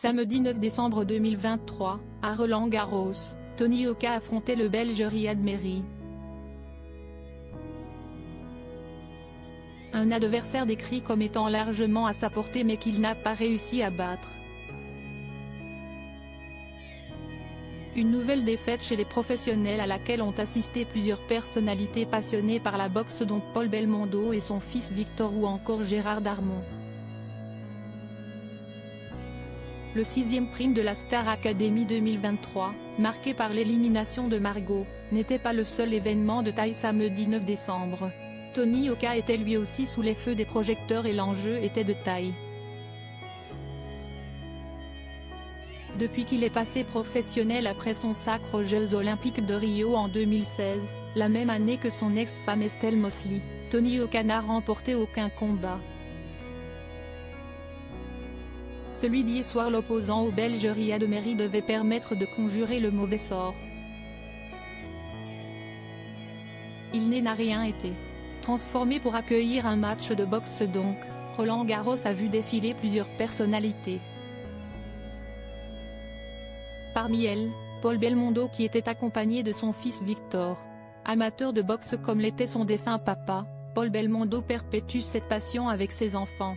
Samedi 9 décembre 2023, à Roland-Garros, Tony Yoka affrontait le Belge Riyad Mehri. Un adversaire décrit comme étant largement à sa portée mais qu'il n'a pas réussi à battre. Une nouvelle défaite chez les professionnels à laquelle ont assisté plusieurs personnalités passionnées par la boxe dont Paul Belmondo et son fils Victor ou encore Gérard Darmon. Le 6e prime de la Star Academy 2023, marqué par l'élimination de Margot, n'était pas le seul événement de taille samedi 9 décembre. Tony Yoka était lui aussi sous les feux des projecteurs et l'enjeu était de taille. Depuis qu'il est passé professionnel après son sacre aux Jeux Olympiques de Rio en 2016, la même année que son ex-femme Estelle Mosley, Tony Yoka n'a remporté aucun combat. Celui d'hier soir l'opposant au Belge Riyad Mehri devait permettre de conjurer le mauvais sort. Il n'a rien été. Transformé pour accueillir un match de boxe donc, Roland-Garros a vu défiler plusieurs personnalités. Parmi elles, Paul Belmondo qui était accompagné de son fils Victor. Amateur de boxe comme l'était son défunt papa, Paul Belmondo perpétue cette passion avec ses enfants.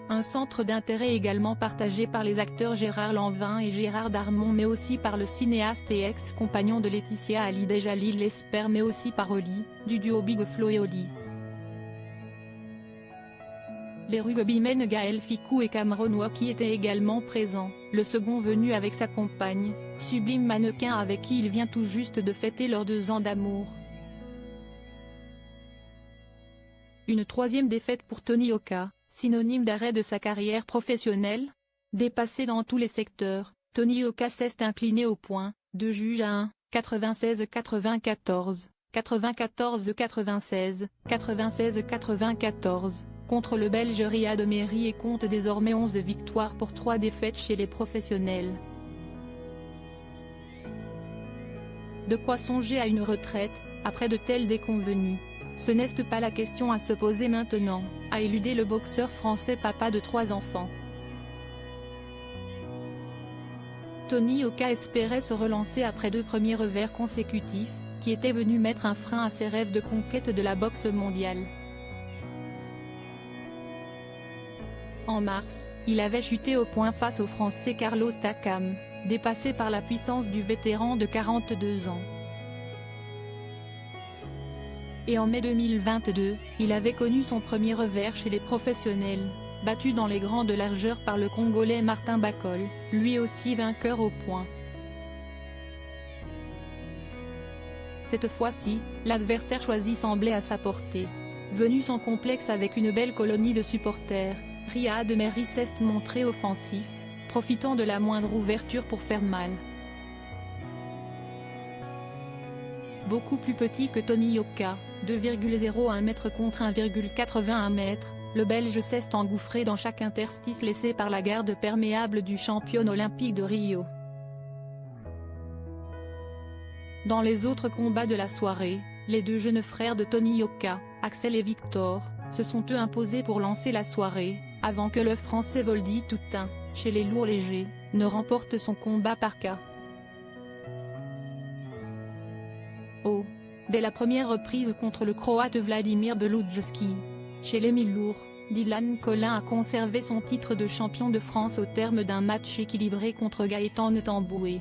Un centre d'intérêt également partagé par les acteurs Gérard Lanvin et Gérard Darmon mais aussi par le cinéaste et ex-compagnon de Laetitia Hallyday Jalil Lesper mais aussi par Oli, du duo Big Flo et Oli. Les rugbymen Gaël Fickou et Cameron Wauki étaient également présents, le second venu avec sa compagne, sublime mannequin avec qui il vient tout juste de fêter leurs 2 ans d'amour. Une 3e défaite pour Tony Yoka, synonyme d'arrêt de sa carrière professionnelle. Dépassé dans tous les secteurs, Tony Yoka s'est incliné au point, 2 juges à 1, 96-94, 94-96, 96-94, contre le Belge Riyad Mehri et compte désormais 11 victoires pour 3 défaites chez les professionnels. De quoi songer à une retraite, après de telles déconvenues? Ce n'est pas la question à se poser maintenant, a éludé le boxeur français papa de 3 enfants. Tony Yoka espérait se relancer après 2 premiers revers consécutifs, qui étaient venus mettre un frein à ses rêves de conquête de la boxe mondiale. En mars, il avait chuté au point face au Français Carlos Takam, dépassé par la puissance du vétéran de 42 ans. Et en mai 2022, il avait connu son premier revers chez les professionnels, battu dans les grandes largeurs par le Congolais Martin Bakol, lui aussi vainqueur au point. Cette fois-ci, l'adversaire choisi semblait à sa portée. Venu sans complexe avec une belle colonie de supporters, Riyad Mehri s'est montré offensif, profitant de la moindre ouverture pour faire mal. Beaucoup plus petit que Tony Yoka, 2,01 m contre 1,81 m, le Belge s'est engouffré dans chaque interstice laissé par la garde perméable du champion olympique de Rio. Dans les autres combats de la soirée, les 2 jeunes frères de Tony Yoka, Axel et Victor, se sont eux imposés pour lancer la soirée, avant que le Français Voldy Toutain, chez les lourds légers, ne remporte son combat par KO. Dès la première reprise contre le Croate Vladimir Belujski, chez les mi-lourds, Dylan Collin a conservé son titre de champion de France au terme d'un match équilibré contre Gaëtan Tamboué.